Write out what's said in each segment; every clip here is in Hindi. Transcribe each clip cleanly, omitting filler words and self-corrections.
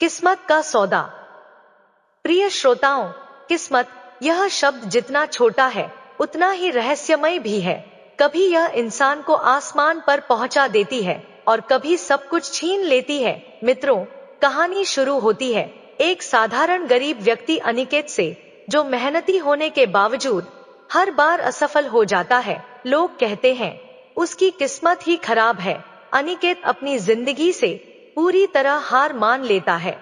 किस्मत का सौदा। प्रिय श्रोताओं, किस्मत यह शब्द जितना छोटा है उतना ही रहस्यमय भी है। कभी यह इंसान को आसमान पर पहुंचा देती है और कभी सब कुछ छीन लेती है। मित्रों, कहानी शुरू होती है एक साधारण गरीब व्यक्ति अनिकेत से, जो मेहनती होने के बावजूद हर बार असफल हो जाता है। लोग कहते हैं उसकी किस्मत ही खराब है। अनिकेत अपनी जिंदगी से पूरी तरह हार मान लेता है।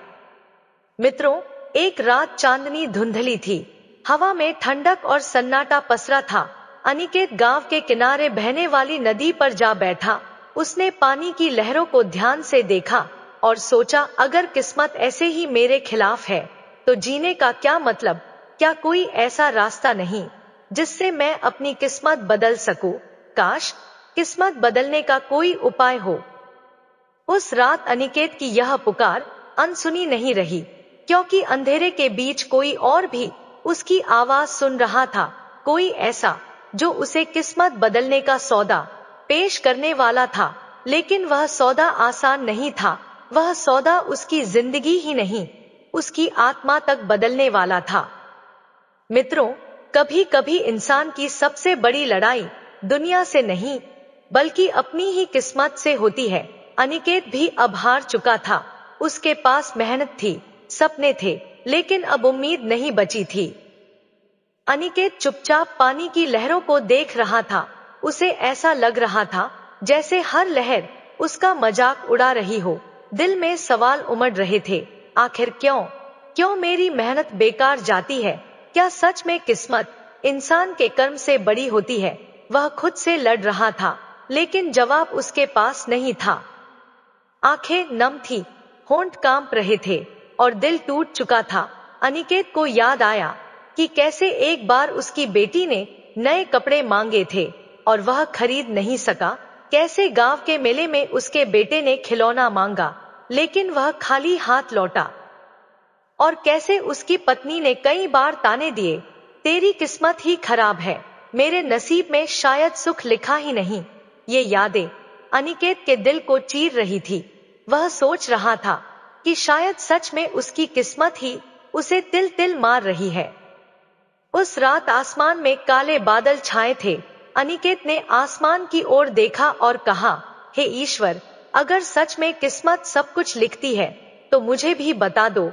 मित्रों, एक रात चांदनी धुंधली थी। हवा में ठंडक और सन्नाटा पसरा था। अनिकेत गांव के किनारे बहने वाली नदी पर जा बैठा। उसने पानी की लहरों को ध्यान से देखा और सोचा, अगर किस्मत ऐसे ही मेरे खिलाफ है तो जीने का क्या मतलब। क्या कोई ऐसा रास्ता नहीं जिससे मैं अपनी किस्मत बदल सकूं? काश किस्मत बदलने का कोई उपाय हो। उस रात अनिकेत की यह पुकार अनसुनी नहीं रही, क्योंकि अंधेरे के बीच कोई और भी उसकी आवाज सुन रहा था। कोई ऐसा जो उसे किस्मत बदलने का सौदा पेश करने वाला था। लेकिन वह सौदा आसान नहीं था। वह सौदा उसकी जिंदगी ही नहीं, उसकी आत्मा तक बदलने वाला था। मित्रों, कभी कभी इंसान की सबसे बड़ी लड़ाई दुनिया से नहीं बल्कि अपनी ही किस्मत से होती है। अनिकेत भी अब हार चुका था। उसके पास मेहनत थी, सपने थे, लेकिन अब उम्मीद नहीं बची थी। अनिकेत चुपचाप पानी की लहरों को देख रहा था। उसे ऐसा लग रहा था जैसे हर लहर उसका मजाक उड़ा रही हो। दिल में सवाल उमड़ रहे थे, आखिर क्यों क्यों मेरी मेहनत बेकार जाती है? क्या सच में किस्मत इंसान के कर्म से बड़ी होती है? वह खुद से लड़ रहा था, लेकिन जवाब उसके पास नहीं था। आंखें नम थी, होंठ कांप रहे थे और दिल टूट चुका था। अनिकेत को याद आया कि कैसे एक बार उसकी बेटी ने नए कपड़े मांगे थे और वह खरीद नहीं सका। कैसे गांव के मेले में उसके बेटे ने खिलौना मांगा, लेकिन वह खाली हाथ लौटा। और कैसे उसकी पत्नी ने कई बार ताने दिए, तेरी किस्मत ही खराब है, मेरे नसीब में शायद सुख लिखा ही नहीं। ये यादें अनिकेत के दिल को चीर रही थी। वह सोच रहा था कि शायद सच में उसकी किस्मत ही उसे तिल तिल मार रही है। उस रात आसमान में काले बादल छाए थे। अनिकेत ने आसमान की ओर देखा और कहा, हे ईश्वर, अगर सच में किस्मत सब कुछ लिखती है तो मुझे भी बता दो,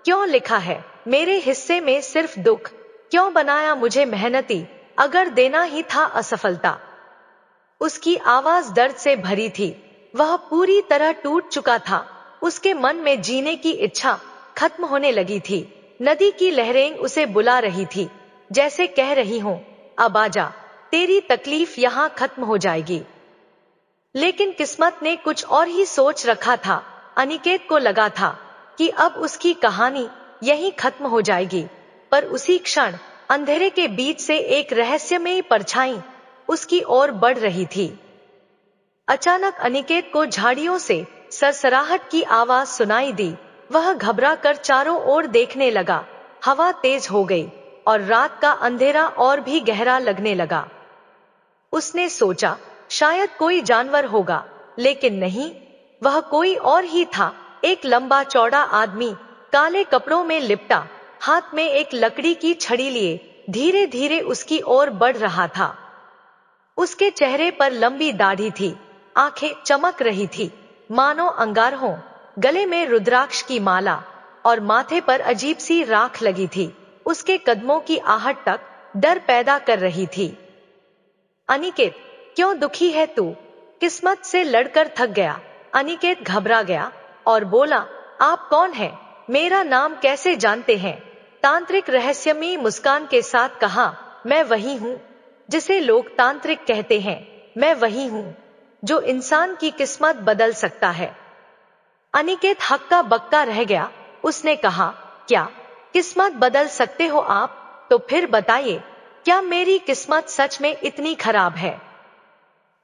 क्यों लिखा है मेरे हिस्से में सिर्फ दुख? क्यों बनाया मुझे मेहनती अगर देना ही था असफलता? उसकी आवाज दर्द से भरी थी। वह पूरी तरह टूट चुका था। उसके मन में जीने की इच्छा खत्म होने लगी थी। नदी की लहरें उसे बुला रही थी, जैसे कह रही हों, अब आजा, तेरी तकलीफ यहाँ खत्म हो जाएगी। लेकिन किस्मत ने कुछ और ही सोच रखा था। अनिकेत को लगा था कि अब उसकी कहानी यहीं खत्म हो जाएगी, पर उसी क्षण अंधेरे के बीच से एक रहस्यमयी परछाई उसकी ओर बढ़ रही थी। अचानक अनिकेत को झाड़ियों से सरसराहट की आवाज सुनाई दी। वह घबरा कर चारों ओर देखने लगा। हवा तेज हो गई और रात का अंधेरा और भी गहरा लगने लगा। उसने सोचा, शायद कोई जानवर होगा, लेकिन नहीं, वह कोई और ही था। एक लंबा चौड़ा आदमी, काले कपड़ों में लिपटा, हाथ में एक लकड़ी की छड़ी लिए धीरे धीरे उसकी ओर बढ़ रहा था। उसके चेहरे पर लंबी दाढ़ी थी, आंखें चमक रही थी मानो अंगार हो, गले में रुद्राक्ष की माला और माथे पर अजीब सी राख लगी थी। उसके कदमों की आहट तक डर पैदा कर रही थी। अनिकेत, क्यों दुखी है तू? किस्मत से लड़कर थक गया? अनिकेत घबरा गया और बोला, आप कौन हैं? मेरा नाम कैसे जानते हैं? तांत्रिक रहस्यमयी मुस्कान के साथ कहा, मैं वही हूँ जिसे लोग तांत्रिक कहते हैं। मैं वही हूँ जो इंसान की किस्मत बदल सकता है। अनिकेत हक्का बक्का रह गया। उसने कहा, क्या किस्मत बदल सकते हो आप? तो फिर बताइए, क्या मेरी किस्मत सच में इतनी खराब है?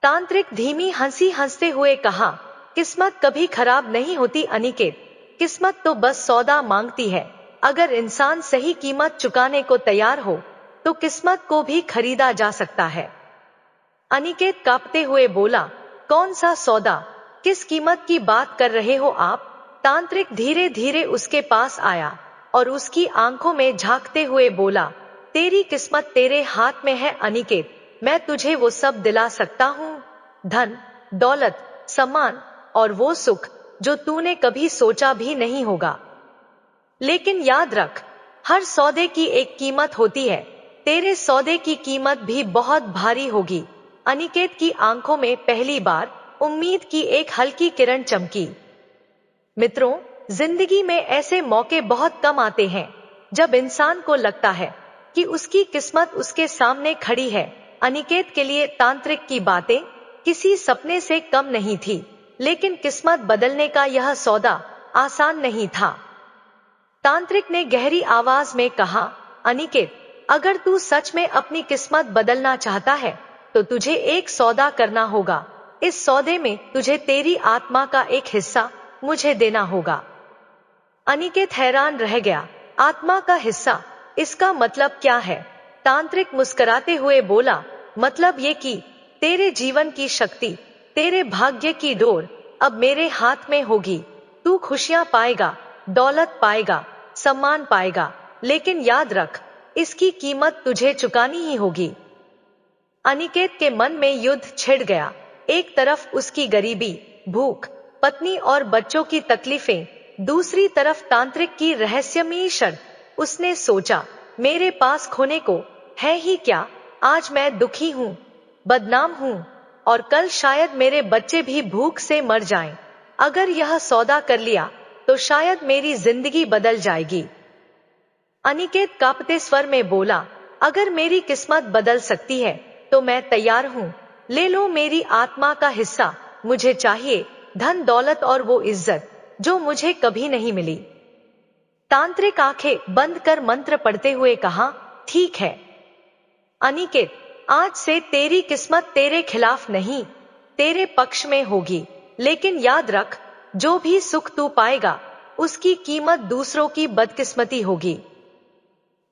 तांत्रिक धीमी हंसी हंसते हुए कहा, किस्मत कभी खराब नहीं होती अनिकेत, किस्मत तो बस सौदा मांगती है। अगर इंसान सही कीमत चुकाने को तैयार हो तो किस्मत को भी खरीदा जा सकता है। अनिकेत कांपते हुए बोला, कौन सा सौदा? किस कीमत की बात कर रहे हो आप? तांत्रिक धीरे धीरे उसके पास आया और उसकी आंखों में झांकते हुए बोला, तेरी किस्मत तेरे हाथ में है अनिकेत, मैं तुझे वो सब दिला सकता हूँ, धन, दौलत, सम्मान और वो सुख जो तूने कभी सोचा भी नहीं होगा। लेकिन याद रख, हर सौदे की एक कीमत होती है, तेरे सौदे की कीमत भी बहुत भारी होगी। अनिकेत की आंखों में पहली बार उम्मीद की एक हल्की किरण चमकी। मित्रों, जिंदगी में ऐसे मौके बहुत कम आते हैं जब इंसान को लगता है कि उसकी किस्मत उसके सामने खड़ी है। अनिकेत के लिए तांत्रिक की बातें किसी सपने से कम नहीं थी, लेकिन किस्मत बदलने का यह सौदा आसान नहीं था। तांत्रिक ने गहरी आवाज में कहा, अनिकेत, अगर तू सच में अपनी किस्मत बदलना चाहता है तो तुझे एक सौदा करना होगा। इस सौदे में तुझे तेरी आत्मा का एक हिस्सा मुझे देना होगा। अनिकेत हैरान रह गया, आत्मा का हिस्सा, इसका मतलब क्या है? तांत्रिक मुस्कुराते हुए बोला, मतलब ये कि तेरे जीवन की शक्ति, तेरे भाग्य की डोर अब मेरे हाथ में होगी। तू खुशियां पाएगा, दौलत पाएगा, सम्मान पाएगा, लेकिन याद रख, इसकी कीमत तुझे चुकानी ही होगी। अनिकेत के मन में युद्ध छिड़ गया। एक तरफ उसकी गरीबी, भूख, पत्नी और बच्चों की तकलीफें, दूसरी तरफ तांत्रिक की रहस्यमयी शर्त। उसने सोचा, मेरे पास खोने को है ही क्या? आज मैं दुखी हूँ, बदनाम हूँ, और कल शायद मेरे बच्चे भी भूख से मर जाएं। अगर यह सौदा कर लिया तो शायद मेरी जिंदगी बदल जाएगी। अनिकेत कांपते स्वर में बोला, अगर मेरी किस्मत बदल सकती है तो मैं तैयार हूँ। ले लो मेरी आत्मा का हिस्सा, मुझे चाहिए धन, दौलत और वो इज्जत जो मुझे कभी नहीं मिली। तांत्रिक आंखें बंद कर मंत्र पढ़ते हुए कहा, ठीक है अनिकेत, आज से तेरी किस्मत तेरे खिलाफ नहीं, तेरे पक्ष में होगी। लेकिन याद रख, जो भी सुख तू पाएगा उसकी कीमत दूसरों की बदकिस्मती होगी।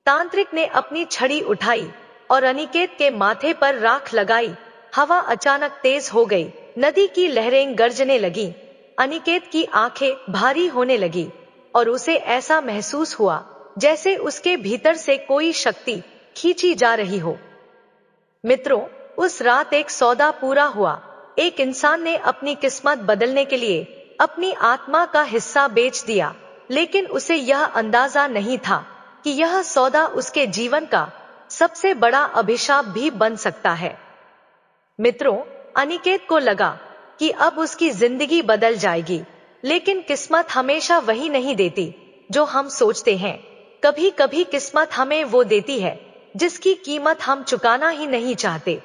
तांत्रिक ने अपनी छड़ी उठाई और अनिकेत के माथे पर राख लगाई। हवा अचानक तेज हो गई, नदी की लहरें गरजने लगी। अनिकेत की आंखें भारी होने लगी और उसे ऐसा महसूस हुआ जैसे उसके भीतर से कोई शक्ति खींची जा रही हो। मित्रों, उस रात एक सौदा पूरा हुआ। एक इंसान ने अपनी किस्मत बदलने के लिए अपनी आत्मा का हिस्सा बेच दिया, लेकिन उसे यह अंदाजा नहीं था कि यह सौदा उसके जीवन का सबसे बड़ा अभिशाप भी बन सकता है। मित्रों, अनिकेत को लगा कि अब उसकी जिंदगी बदल जाएगी, लेकिन किस्मत हमेशा वही नहीं देती जो हम सोचते हैं। कभी कभी किस्मत हमें वो देती है जिसकी कीमत हम चुकाना ही नहीं चाहते।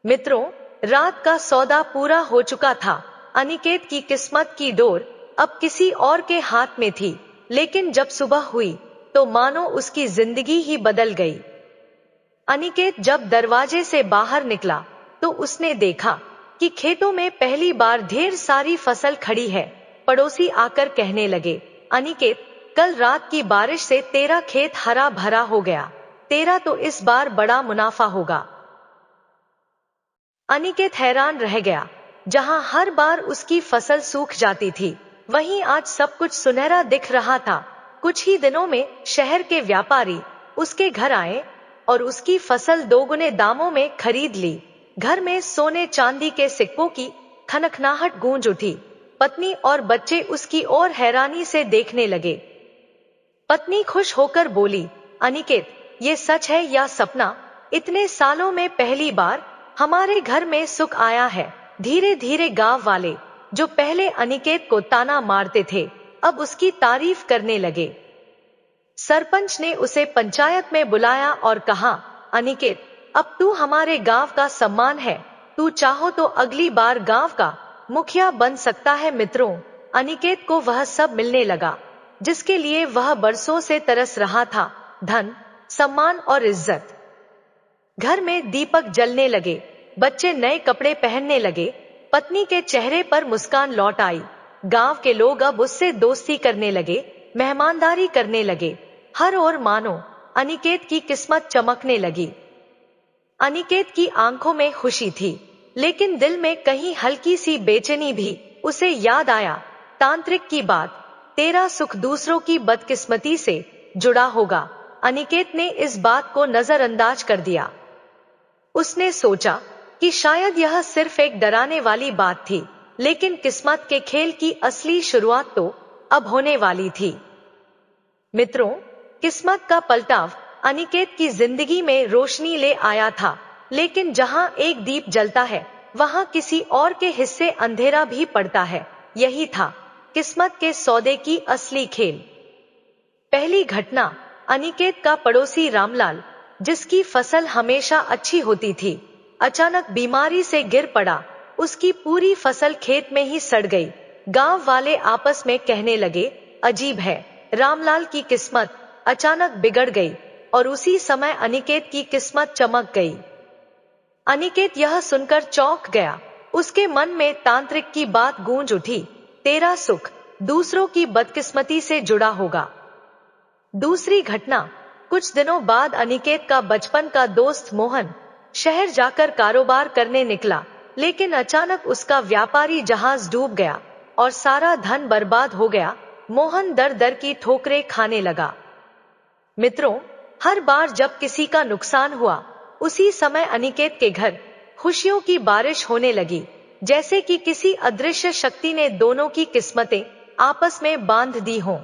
मित्रों, रात का सौदा पूरा हो चुका था। अनिकेत की किस्मत की डोर अब किसी और के हाथ में थी, लेकिन जब सुबह हुई तो मानो उसकी जिंदगी ही बदल गई। अनिकेत जब दरवाजे से बाहर निकला तो उसने देखा कि खेतों में पहली बार ढेर सारी फसल खड़ी है। पड़ोसी आकर कहने लगे, अनिकेत, कल रात की बारिश से तेरा खेत हरा भरा हो गया, तेरा तो इस बार बड़ा मुनाफा होगा। अनिकेत हैरान रह गया। जहां हर बार उसकी फसल सूख जाती थी, वहीं आज सब कुछ सुनहरा दिख रहा था। कुछ ही दिनों में शहर के व्यापारी उसके घर आए और उसकी फसल दोगुने दामों में खरीद ली। घर में सोने चांदी के सिक्कों की खनखनाहट गूंज उठी। पत्नी और बच्चे उसकी ओर हैरानी से देखने लगे। पत्नी खुश होकर बोली, अनिकेत, ये सच है या सपना? इतने सालों में पहली बार हमारे घर में सुख आया है। धीरे धीरे गांव वाले, जो पहले अनिकेत को ताना मारते थे, अब उसकी तारीफ करने लगे। सरपंच ने उसे पंचायत में बुलाया और कहा, अनिकेत, अब तू हमारे गांव का सम्मान है, तू चाहो तो अगली बार गांव का मुखिया बन सकता है। मित्रों, अनिकेत को वह सब मिलने लगा जिसके लिए वह बरसों से तरस रहा था, धन, सम्मान और इज्जत। घर में दीपक जलने लगे, बच्चे नए कपड़े पहनने लगे, पत्नी के चेहरे पर मुस्कान लौट आई। गांव के लोग अब उससे दोस्ती करने लगे, मेहमानदारी करने लगे। हर ओर मानो अनिकेत की किस्मत चमकने लगी। अनिकेत की आंखों में खुशी थी, लेकिन दिल में कहीं हल्की सी बेचैनी भी। उसे याद आया तांत्रिक की बात, तेरा सुख दूसरों की बदकिस्मती से जुड़ा होगा। अनिकेत ने इस बात को नजरअंदाज कर दिया। उसने सोचा कि शायद यह सिर्फ एक डराने वाली बात थी, लेकिन किस्मत के खेल की असली शुरुआत तो अब होने वाली थी। मित्रों, किस्मत का पलटाव अनिकेत की जिंदगी में रोशनी ले आया था, लेकिन जहां एक दीप जलता है, वहां किसी और के हिस्से अंधेरा भी पड़ता है। यही था किस्मत के सौदे की असली खेल। पहली घटना, अनिकेत का पड़ोसी रामलाल, जिसकी फसल हमेशा अच्छी होती थी, अचानक बीमारी से गिर पड़ा। उसकी पूरी फसल खेत में ही सड़ गई। गांव वाले आपस में कहने लगे, अजीब है, रामलाल की किस्मत अचानक बिगड़ गई। और उसी समय अनिकेत की किस्मत चमक गई। अनिकेत यह सुनकर चौंक गया। उसके मन में तांत्रिक की बात गूंज उठी, तेरा सुख दूसरों की बदकिस्मती से जुड़ा होगा। दूसरी घटना, कुछ दिनों बाद अनिकेत का बचपन का दोस्त मोहन शहर जाकर कारोबार करने निकला, लेकिन अचानक उसका व्यापारी जहाज डूब गया और सारा धन बर्बाद हो गया। मोहन दर दर की ठोकरें खाने लगा। मित्रों, हर बार जब किसी का नुकसान हुआ, उसी समय अनिकेत के घर खुशियों की बारिश होने लगी, जैसे कि किसी अदृश्य शक्ति ने दोनों की किस्मतें आपस में बांध दी हों।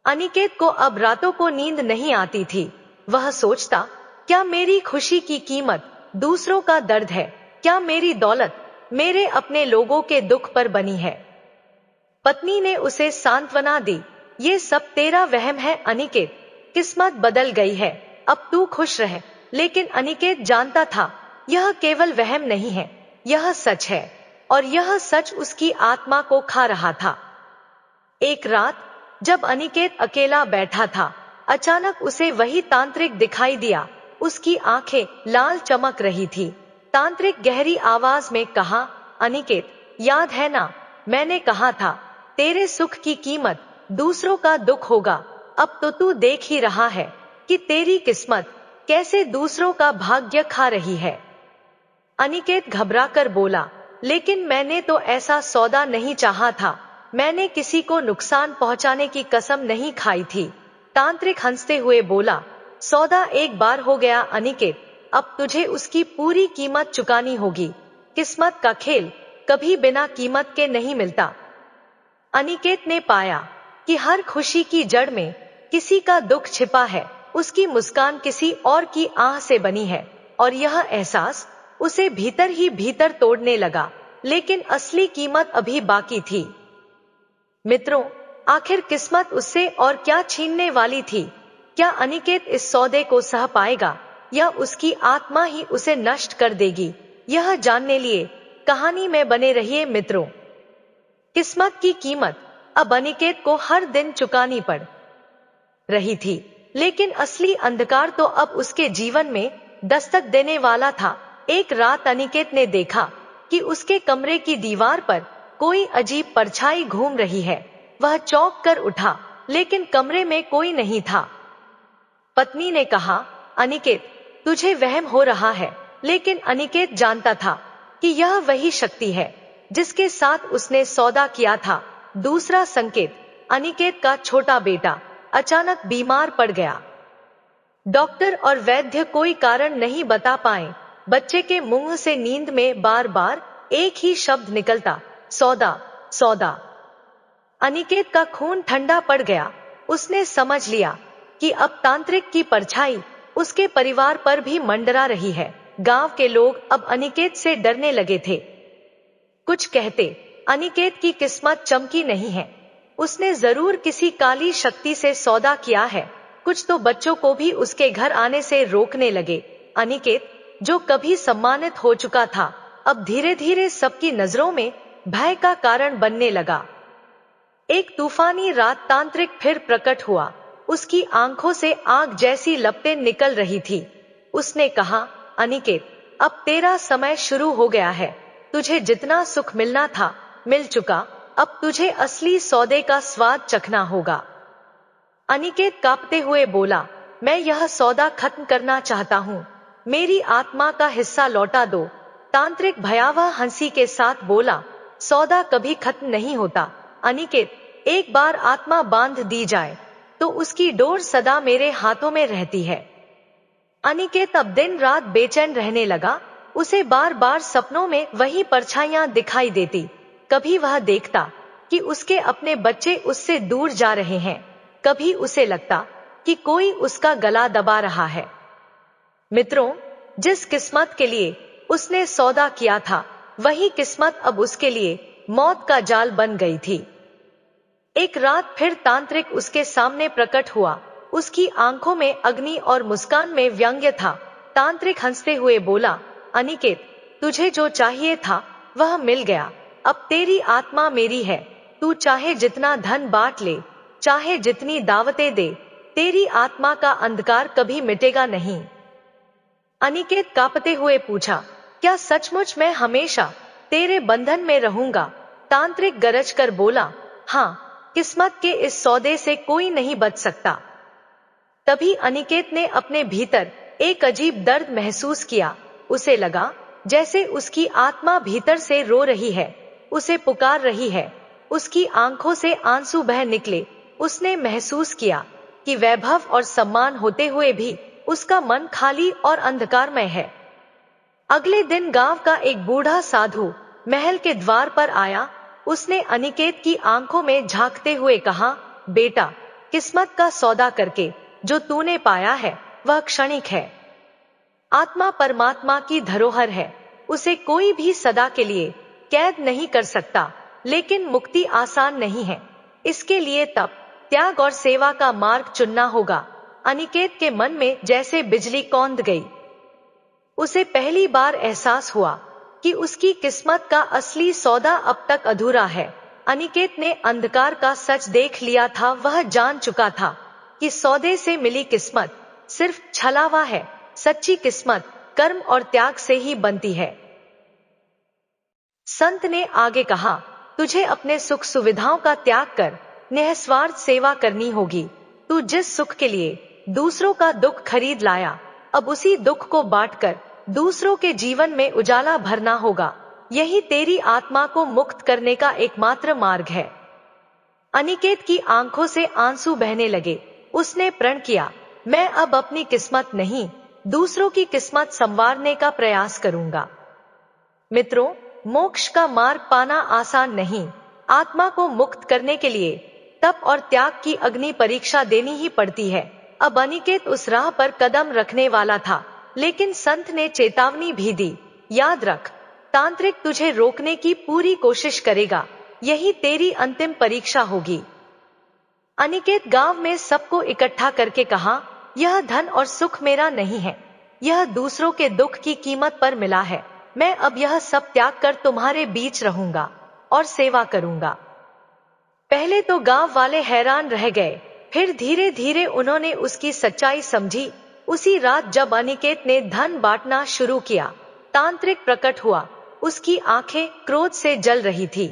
अनिकेत को अब रातों को नींद नहीं आती थी। वह सोचता, क्या मेरी खुशी की कीमत दूसरों का दर्द है? क्या मेरी दौलत मेरे अपने लोगों के दुख पर बनी है? पत्नी ने उसे सांत्वना दी, ये सब तेरा वहम है अनिकेत, किस्मत बदल गई है, अब तू खुश रह। लेकिन अनिकेत जानता था, यह केवल वहम नहीं है, यह सच है, और यह सच उसकी आत्मा को खा रहा था। एक रात जब अनिकेत अकेला बैठा था, अचानक उसे वही तांत्रिक दिखाई दिया। उसकी आंखें लाल चमक रही थी। तांत्रिक गहरी आवाज में कहा, अनिकेत, याद है ना, मैंने कहा था तेरे सुख की कीमत दूसरों का दुख होगा। अब तो तू देख ही रहा है कि तेरी किस्मत कैसे दूसरों का भाग्य खा रही है। अनिकेत घबराकर बोला, लेकिन मैंने तो ऐसा सौदा नहीं चाहा था, मैंने किसी को नुकसान पहुंचाने की कसम नहीं खाई थी। तांत्रिक हंसते हुए बोला, सौदा एक बार हो गया अनिकेत, अब तुझे उसकी पूरी कीमत चुकानी होगी। किस्मत का खेल कभी बिना कीमत के नहीं मिलता। अनिकेत ने पाया कि हर खुशी की जड़ में किसी का दुख छिपा है। उसकी मुस्कान किसी और की आह से बनी है, और यह एहसास उसे भीतर ही भीतर तोड़ने लगा। लेकिन असली कीमत अभी बाकी थी। मित्रों, आखिर किस्मत उससे और क्या छीनने वाली थी? क्या अनिकेत इस सौदे को सह पाएगा, या उसकी आत्मा ही उसे नष्ट कर देगी? यह जानने लिए कहानी में बने रहिए मित्रों। किस्मत की कीमत अब अनिकेत को हर दिन चुकानी पड़ रही थी, लेकिन असली अंधकार तो अब उसके जीवन में दस्तक देने वाला था। एक रात अनिकेत ने देखा कि उसके कमरे की दीवार पर कोई अजीब परछाई घूम रही है। वह चौंक कर उठा, लेकिन कमरे में कोई नहीं था। पत्नी ने कहा, अनिकेत, तुझे वहम हो रहा है। लेकिन अनिकेत जानता था कि यह वही शक्ति है जिसके साथ उसने सौदा किया था। दूसरा संकेत, अनिकेत का छोटा बेटा अचानक बीमार पड़ गया। डॉक्टर और वैद्य कोई कारण नहीं बता पाए। बच्चे के मुंह से नींद में बार बार एक ही शब्द निकलता, सौदा, सौदा। अनिकेत का खून ठंडा पड़ गया। उसने समझ लिया कि अब तांत्रिक की परछाई उसके परिवार पर भी मंडरा रही है। गांव के लोग अब अनिकेत से डरने लगे थे। कुछ कहते, अनिकेत की किस्मत चमकी नहीं है, उसने जरूर किसी काली शक्ति से सौदा किया है। कुछ तो बच्चों को भी उसके घर आने से रोकने लगे। अनिकेत, जो कभी सम्मानित हो चुका था, अब धीरे धीरे सबकी नजरों में भय का कारण बनने लगा। एक तूफानी रात तांत्रिक फिर प्रकट हुआ। उसकी आंखों से आग जैसी लपटें निकल रही थी। उसने कहा, अनिकेत, अब तेरा समय शुरू हो गया है। तुझे जितना सुख मिलना था मिल चुका, अब तुझे असली सौदे का स्वाद चखना होगा। अनिकेत कांपते हुए बोला, मैं यह सौदा खत्म करना चाहता हूँ, मेरी आत्मा का हिस्सा लौटा दो। तांत्रिक भयावह हंसी के साथ बोला, सौदा कभी खत्म नहीं होता अनिकेत, एक बार आत्मा बांध दी जाए तो उसकी डोर सदा मेरे हाथों में रहती है। अनिकेत अब दिन रात बेचैन रहने लगा। उसे बार बार सपनों में वही परछाइयां दिखाई देती। कभी वह देखता कि उसके अपने बच्चे उससे दूर जा रहे हैं, कभी उसे लगता कि कोई उसका गला दबा रहा है। मित्रों, जिस किस्मत के लिए उसने सौदा किया था, वही किस्मत अब उसके लिए मौत का जाल बन गई थी। एक रात फिर तांत्रिक उसके सामने प्रकट हुआ। उसकी आंखों में अग्नि और मुस्कान में व्यंग्य था। तांत्रिक हंसते हुए बोला, अनिकेत, तुझे जो चाहिए था वह मिल गया। अब तेरी आत्मा मेरी है। तू चाहे जितना धन बांट ले, चाहे जितनी दावतें दे, तेरी आत्मा का अंधकार कभी मिटेगा नहीं। अनिकेत कांपते हुए पूछा, क्या सचमुच मैं हमेशा तेरे बंधन में रहूंगा? तांत्रिक गरज कर बोला, हाँ, किस्मत के इस सौदे से कोई नहीं बच सकता। तभी अनिकेत ने अपने भीतर एक अजीब दर्द महसूस किया। उसे लगा जैसे उसकी आत्मा भीतर से रो रही है, उसे पुकार रही है। उसकी आंखों से आंसू बह निकले। उसने महसूस किया कि वैभव और सम्मान होते हुए भी उसका मन खाली और अंधकारमय है। अगले दिन गांव का एक बूढ़ा साधु महल के द्वार पर आया। उसने अनिकेत की आंखों में झांकते हुए कहा, बेटा, किस्मत का सौदा करके जो तूने पाया है वह क्षणिक है। आत्मा परमात्मा की धरोहर है। उसे कोई भी सदा के लिए कैद नहीं कर सकता। लेकिन मुक्ति आसान नहीं है। इसके लिए तप, त्याग और सेवा का मार्ग चुनना होगा। अनिकेत के मन में जैसे बिजली कौंध गई। उसे पहली बार एहसास हुआ कि उसकी किस्मत का असली सौदा अब तक अधूरा है। अनिकेत ने अंधकार का सच देख लिया था। वह जान चुका था कि सौदे से मिली किस्मत सिर्फ छलावा है। सच्ची किस्मत कर्म और त्याग से ही बनती है। संत ने आगे कहा, तुझे अपने सुख सुविधाओं का त्याग कर निस्वार्थ सेवा करनी होगी। तू जिस सुख के लिए दूसरों का दुख खरीद लाया, अब उसी दुख को बांटकर दूसरों के जीवन में उजाला भरना होगा। यही तेरी आत्मा को मुक्त करने का एकमात्र मार्ग है। अनिकेत की आंखों से आंसू बहने लगे। उसने प्रण किया, मैं अब अपनी किस्मत नहीं, दूसरों की किस्मत संवारने का प्रयास करूंगा। मित्रों, मोक्ष का मार्ग पाना आसान नहीं। आत्मा को मुक्त करने के लिए तप और त्याग की अग्नि परीक्षा देनी ही पड़ती है। अब अनिकेत उस राह पर कदम रखने वाला था, लेकिन संत ने चेतावनी भी दी, याद रख, तांत्रिक तुझे रोकने की पूरी कोशिश करेगा। यही तेरी अंतिम परीक्षा होगी। अनिकेत गांव में सबको इकट्ठा करके कहा, यह धन और सुख मेरा नहीं है। यह दूसरों के दुख की कीमत पर मिला है। मैं अब यह सब त्याग कर तुम्हारे बीच रहूंगा और सेवा करूंगा। पहले तो गांव वाले हैरान रह गए, फिर धीरे धीरे उन्होंने उसकी सच्चाई समझी। उसी रात जब अनिकेत ने धन बांटना शुरू किया, तांत्रिक प्रकट हुआ। उसकी आंखें क्रोध से जल रही थी।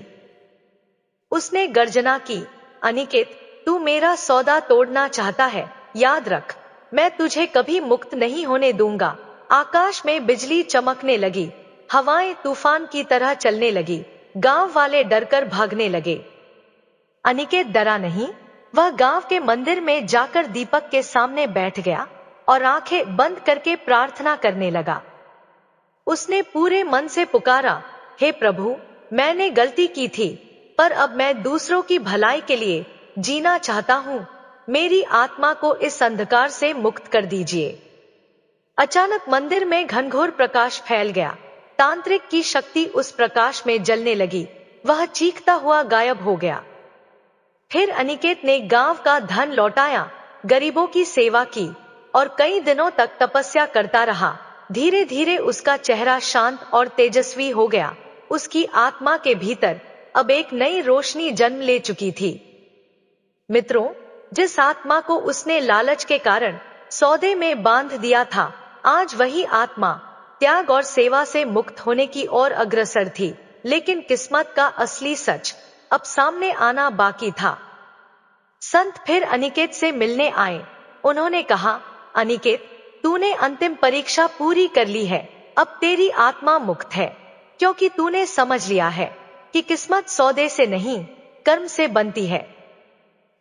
उसने गर्जना की, अनिकेत, तू मेरा सौदा तोड़ना चाहता है? याद रख, मैं तुझे कभी मुक्त नहीं होने दूंगा। आकाश में बिजली चमकने लगी, हवाएं तूफान की तरह चलने लगी। गांव वाले डरकर भागने लगे। अनिकेत डरा नहीं। वह गांव के मंदिर में जाकर दीपक के सामने बैठ गया और आंखें बंद करके प्रार्थना करने लगा। उसने पूरे मन से पुकारा, हे प्रभु, मैंने गलती की थी, पर अब मैं दूसरों की भलाई के लिए जीना चाहता हूँ। मेरी आत्मा को इस अंधकार से मुक्त कर दीजिए। अचानक मंदिर में घनघोर प्रकाश फैल गया। तांत्रिक की शक्ति उस प्रकाश में जलने लगी। वह चीखता हुआ गायब हो गया। फिर अनिकेत ने गांव का धन लौटाया, गरीबों की सेवा की और कई दिनों तक तपस्या करता रहा। धीरे धीरे उसका चेहरा शांत और तेजस्वी हो गया। उसकी आत्मा के भीतर अब एक नई रोशनी जन्म ले चुकी थी। मित्रों, जिस आत्मा को उसने लालच के कारण सौदे में बांध दिया था, आज वही आत्मा त्याग और सेवा से मुक्त होने की ओर अग्रसर थी। लेकिन किस्मत का असली सच अब सामने आना बाकी था। संत फिर अनिकेत से मिलने आए। उन्होंने कहा, अनिकेत, तूने अंतिम परीक्षा पूरी कर ली है। अब तेरी आत्मा मुक्त है, क्योंकि तूने समझ लिया है कि किस्मत सौदे से नहीं, कर्म से बनती है।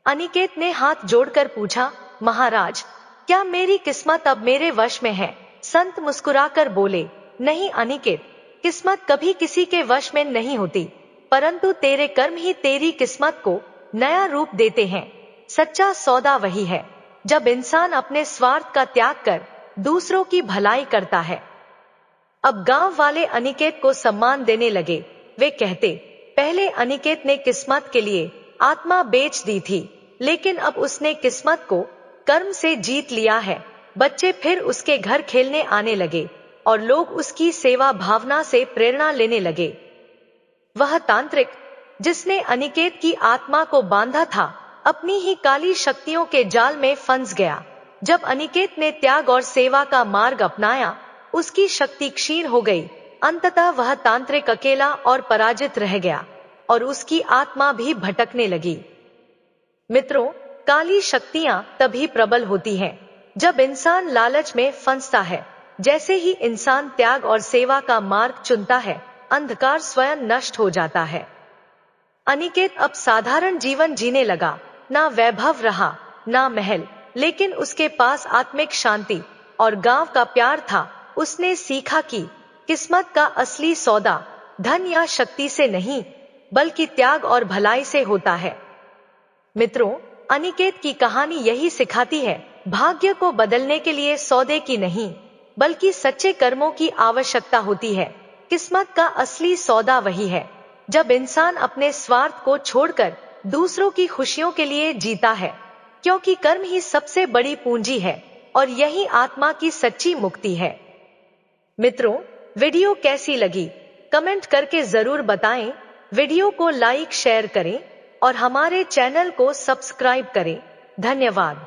अनिकेत ने हाथ जोड़कर पूछा, महाराज, क्या मेरी किस्मत अब मेरे वश में है? संत मुस्कुराकर बोले, नहीं अनिकेत, किस्मत कभी किसी के वश में नहीं होती, परंतु तेरे कर्म ही तेरी किस्मत को नया रूप देते हैं। सच्चा सौदा वही है जब इंसान अपने स्वार्थ का त्याग कर दूसरों की भलाई करता है। अब गांव वाले अनिकेत को सम्मान देने लगे। वे कहते, पहले अनिकेत ने किस्मत के लिए आत्मा बेच दी थी, लेकिन अब उसने किस्मत को कर्म से जीत लिया है। बच्चे फिर उसके घर खेलने आने लगे और लोग उसकी सेवा भावना से प्रेरणा लेने लगे। वह तांत्रिक जिसने अनिकेत की आत्मा को बांधा था, अपनी ही काली शक्तियों के जाल में फंस गया। जब अनिकेत ने त्याग और सेवा का मार्ग अपनाया, उसकी शक्ति क्षीण हो गई। अंततः वह तांत्रिक अकेला और पराजित रह गया और उसकी आत्मा भी भटकने लगी। मित्रों, काली शक्तियां तभी प्रबल होती हैं जब इंसान लालच में फंसता है। जैसे ही इंसान त्याग और सेवा का मार्ग चुनता है, अंधकार स्वयं नष्ट हो जाता है। अनिकेत अब साधारण जीवन जीने लगा। ना वैभव रहा, ना महल, लेकिन उसके पास आत्मिक शांति और गांव का प्यार था। उसने सीखा कि किस्मत का असली सौदा धन या शक्ति से नहीं, बल्कि त्याग और भलाई से होता है। मित्रों, अनिकेत की कहानी यही सिखाती है, भाग्य को बदलने के लिए सौदे की नहीं, बल्कि सच्चे कर्मों की आवश्यकता होती है। किस्मत का असली सौदा वही है जब इंसान अपने स्वार्थ को छोड़कर दूसरों की खुशियों के लिए जीता है, क्योंकि कर्म ही सबसे बड़ी पूंजी है और यही आत्मा की सच्ची मुक्ति है। मित्रों, वीडियो कैसी लगी कमेंट करके जरूर बताएं। वीडियो को लाइक शेयर करें और हमारे चैनल को सब्सक्राइब करें। धन्यवाद।